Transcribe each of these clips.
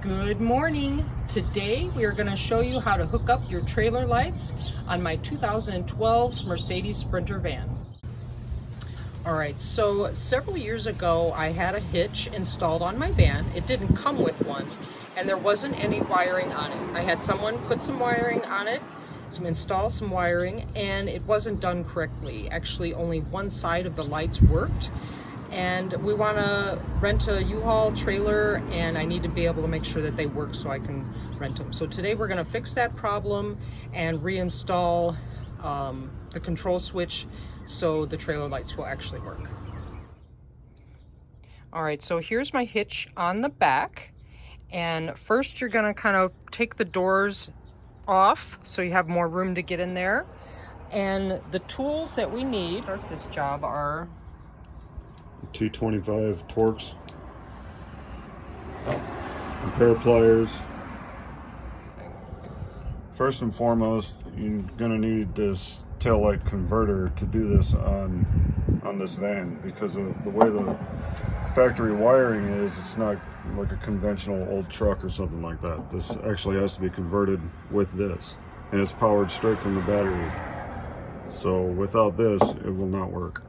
Good morning. Today we are going to show you how to hook up your trailer lights on my 2012 Mercedes Sprinter van. Alright, so several years ago I had a hitch installed on my van. It didn't come with one and there wasn't any wiring on it. I had someone put some wiring on it, install some wiring, and it wasn't done correctly. Actually, only one side of the lights worked. And we want to rent a U-Haul trailer, and I need to be able to make sure that they work so I can rent them. So today we're going to fix that problem and reinstall the control switch so the trailer lights will actually work. Alright, so here's my hitch on the back, and first you're going to kind of take the doors off so you have more room to get in there. And the tools that we need to start this job are T25 Torx, a pair of pliers. First and foremost, you're going to need this taillight converter to do this on this van, because of the way the factory wiring is. It's not like a conventional old truck or something like that. This actually has to be converted with this, and it's powered straight from the battery. So without this, it will not work.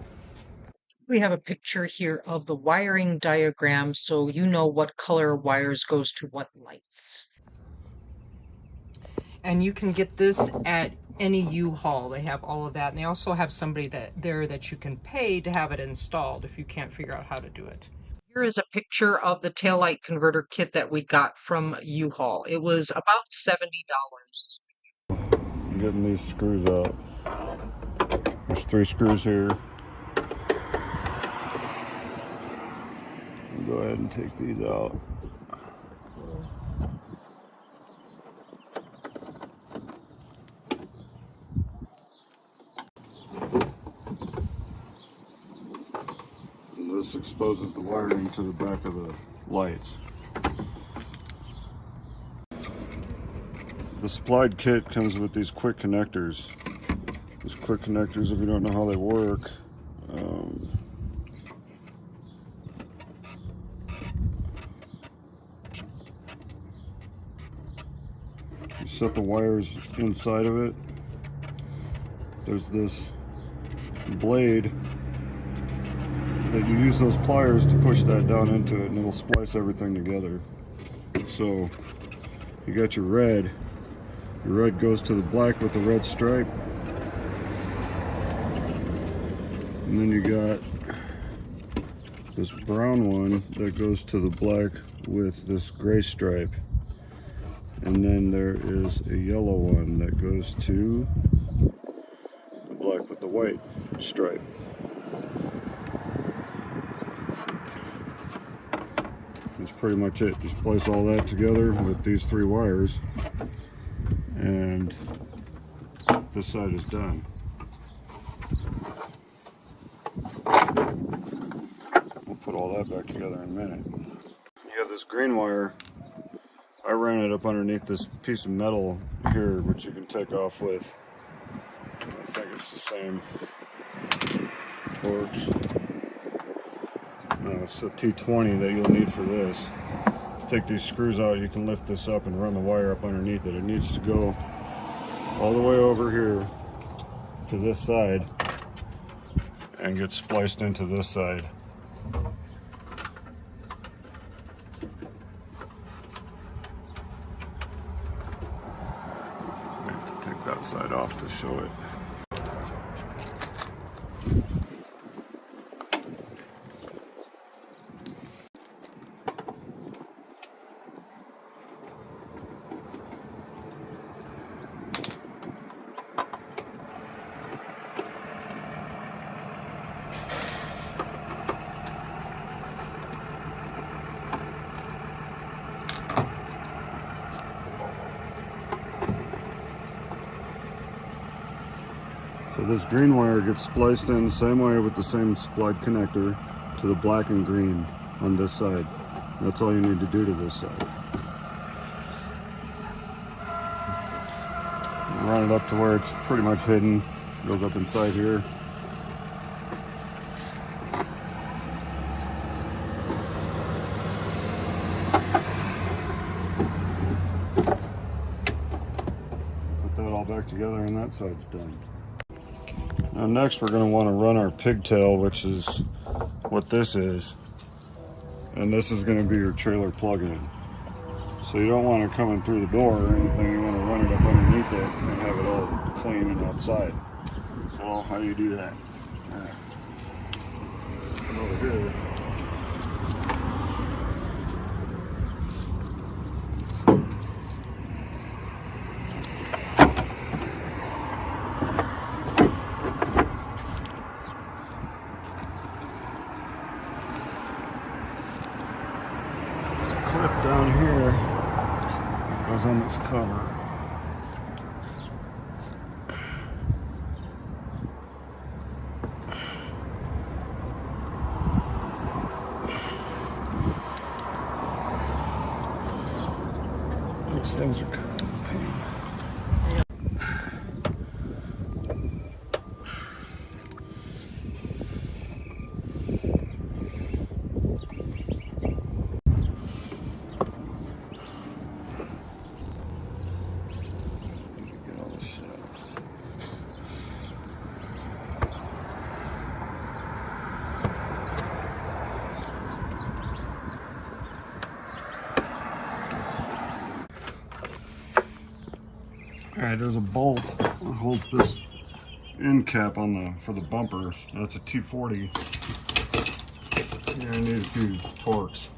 We have a picture here of the wiring diagram so you know what color wires goes to what lights. And you can get this at any U-Haul. They have all of that, and they also have somebody there that you can pay to have it installed if you can't figure out how to do it. Here is a picture of the taillight converter kit that we got from U-Haul. It was about $70. I'm getting these screws out. There's 3 screws here. Go ahead and take these out. And this exposes the wiring to the back of the lights. The supplied kit comes with these quick connectors. These quick connectors, if you don't know how they work, you set the wires inside of it. There's this blade that you use those pliers to push that down into it, and it'll splice everything together. So you got your red goes to the black with the red stripe, and then you got this brown one that goes to the black with this gray stripe, and then there is a yellow one that goes to the black with the white stripe. That's pretty much it. Just place all that together with these 3 wires, and this side is done. We'll put all that back together in a minute. You have this green wire. I ran it up underneath this piece of metal here, which you can take off with, I think it's the same Torx. No, it's a T20 that you'll need for this. To take these screws out, you can lift this up and run the wire up underneath it. It needs to go all the way over here to this side and get spliced into this side. I have to take that side off to show it. So this green wire gets spliced in the same way with the same supplied connector to the black and green on this side. That's all you need to do to this side. Run it up to where it's pretty much hidden. Goes up inside here. back together and that side's done. Now next we're going to want to run our pigtail, which is what this is. And this is going to be your trailer plug-in. So you don't want it coming through the door or anything, you want to run it up underneath it and have it all clean and outside. So how do you do that? Come over here. Clip down here goes on this cover. These things are kind of a pain. Alright, there's a bolt that holds this end cap on for the bumper. That's a 240. Yeah, I need a few torques.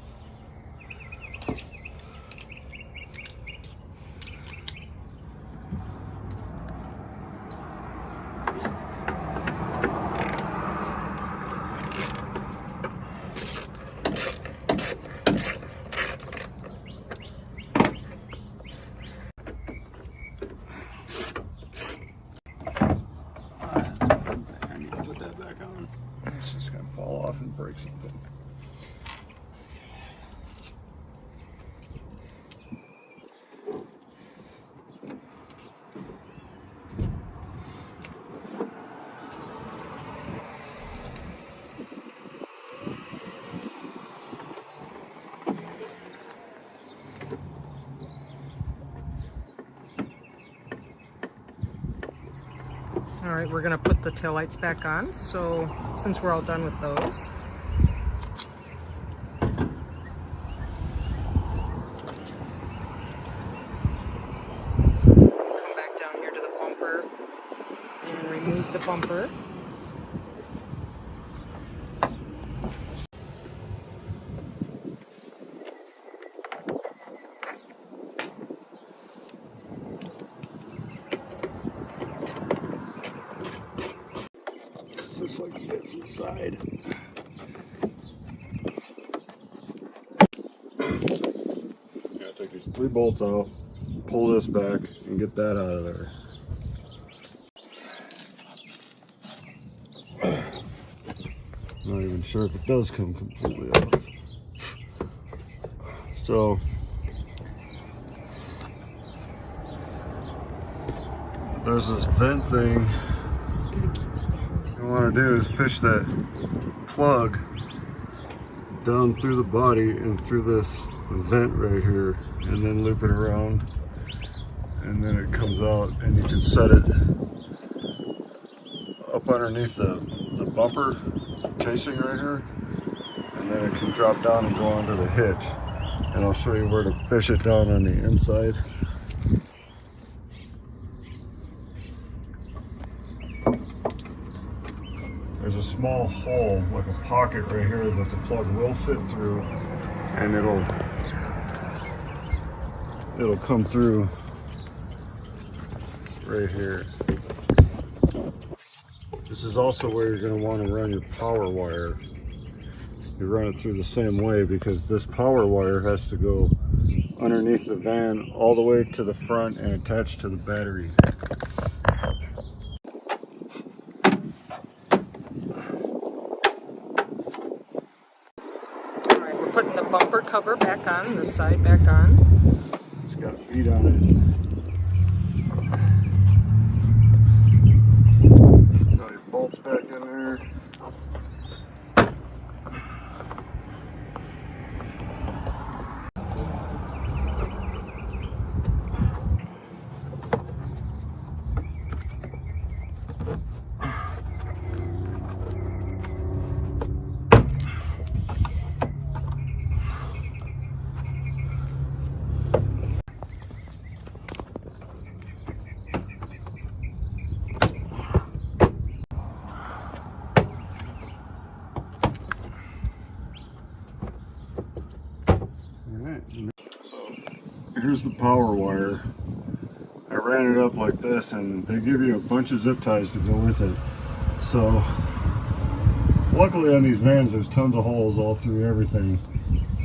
It's just gonna fall off and break something. All right, we're gonna put the taillights back on. So since we're all done with those, come back down here to the bumper and remove the bumper. This like fits inside. Yeah, take these 3 bolts off, pull this back, and get that out of there. Not even sure if it does come completely off. So there's this vent thing. What you want to do is fish that plug down through the body and through this vent right here, and then loop it around, and then it comes out, and you can set it up underneath the bumper casing right here, and then it can drop down and go onto the hitch. And I'll show you where to fish it down on the inside. There's a small hole, like a pocket right here, that the plug will fit through, and it'll come through right here. This is also where you're going to want to run your power wire. You run it through the same way, because this power wire has to go underneath the van all the way to the front and attach to the battery. Putting the bumper cover back on, the side back on. It's got a bead on it. Got your bolts back in there. here's the power wire. I ran it up like this, and they give you a bunch of zip ties to go with it. So luckily on these vans there's tons of holes all through everything,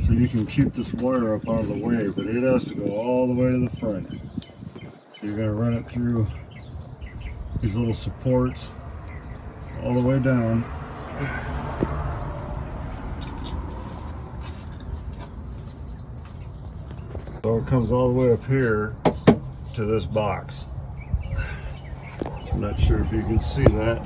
so you can keep this wire up out of the way, but it has to go all the way to the front. So you're going to run it through these little supports all the way down. So it comes all the way up here to this box. I'm not sure if you can see that.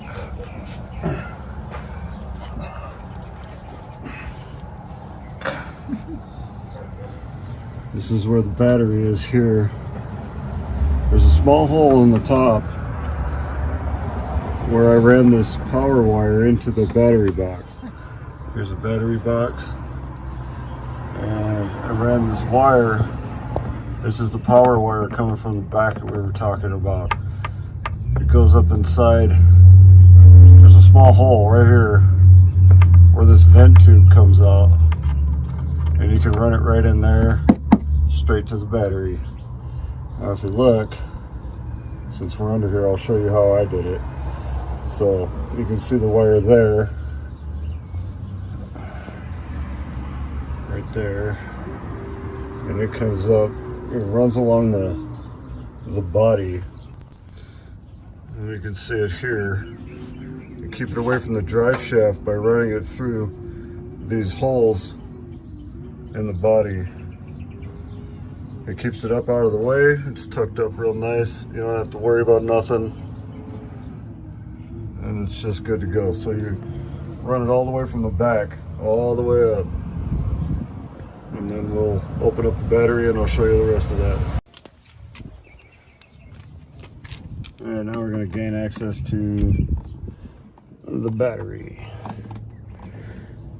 This is where the battery is here. There's a small hole in the top where I ran this power wire into the battery box. Here's a battery box, and I ran this wire. This is the power wire coming from the back that we were talking about. It goes up inside. There's a small hole right here where this vent tube comes out, and you can run it right in there straight to the battery. Now if you look, since we're under here, I'll show you how I did it. So you can see the wire there, right there, and it comes up. It runs along the body, and you can see it here. You keep it away from the drive shaft by running it through these holes in the body. It keeps it up out of the way. It's tucked up real nice. You don't have to worry about nothing, and it's just good to go. So you run it all the way from the back, all the way up. And then we'll open up the battery and I'll show you the rest of that. And now we're going to gain access to the battery.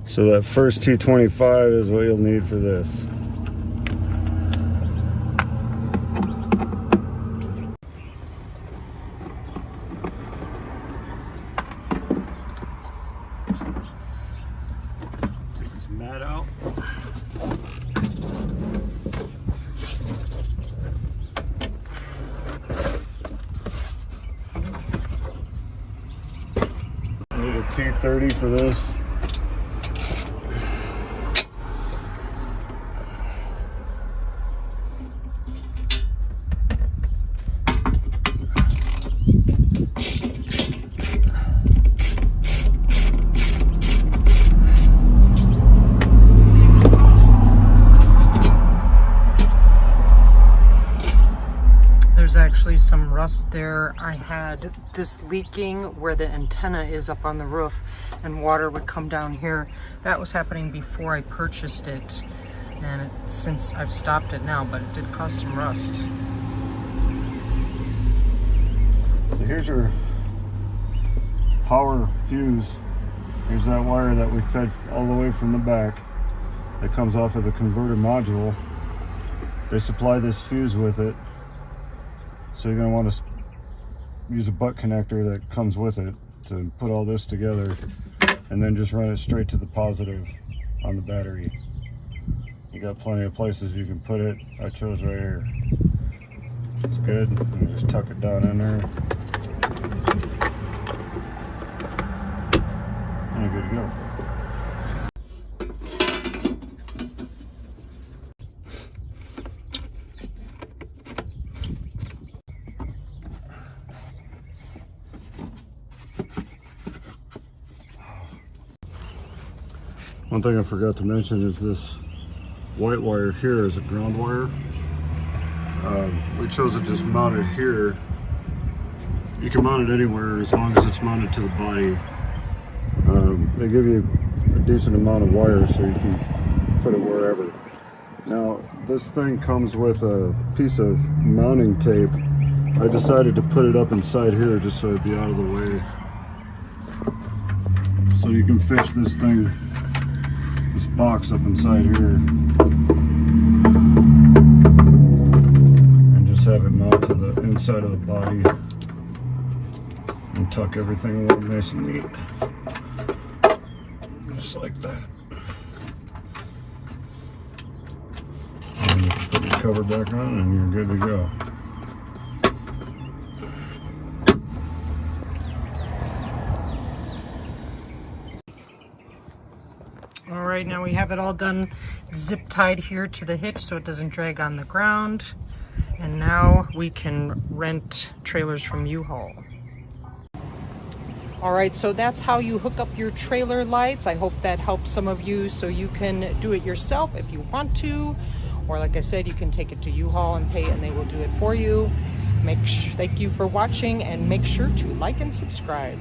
So that first 225 is what you'll need for this. Take this mat out. Need a T30 for this. There's actually some rust there. I had this leaking where the antenna is up on the roof, and water would come down here. That was happening before I purchased it, and since I've stopped it now, but it did cause some rust. So here's your power fuse. Here's that wire that we fed all the way from the back that comes off of the converter module. They supply this fuse with it. So you're going to want to use a butt connector that comes with it to put all this together, and then just run it straight to the positive on the battery. You got plenty of places you can put it. I chose right here. It's good. And just tuck it down in there. And you're good to go. One thing I forgot to mention is this white wire here is a ground wire. We chose to just mount it here. You can mount it anywhere as long as it's mounted to the body. They give you a decent amount of wire so you can put it wherever. Now this thing comes with a piece of mounting tape. I decided to put it up inside here just so it'd be out of the way. So you can fish this thing, this box up inside here, and just have it mount to the inside of the body and tuck everything away nice and neat, just like that. And you can put your cover back on and you're good to go. All right, now we have it all done, zip tied here to the hitch so it doesn't drag on the ground. And now we can rent trailers from U-Haul. All right, so that's how you hook up your trailer lights. I hope that helps some of you so you can do it yourself if you want to. Or like I said, you can take it to U-Haul and pay and they will do it for you. Thank you for watching and make sure to like and subscribe.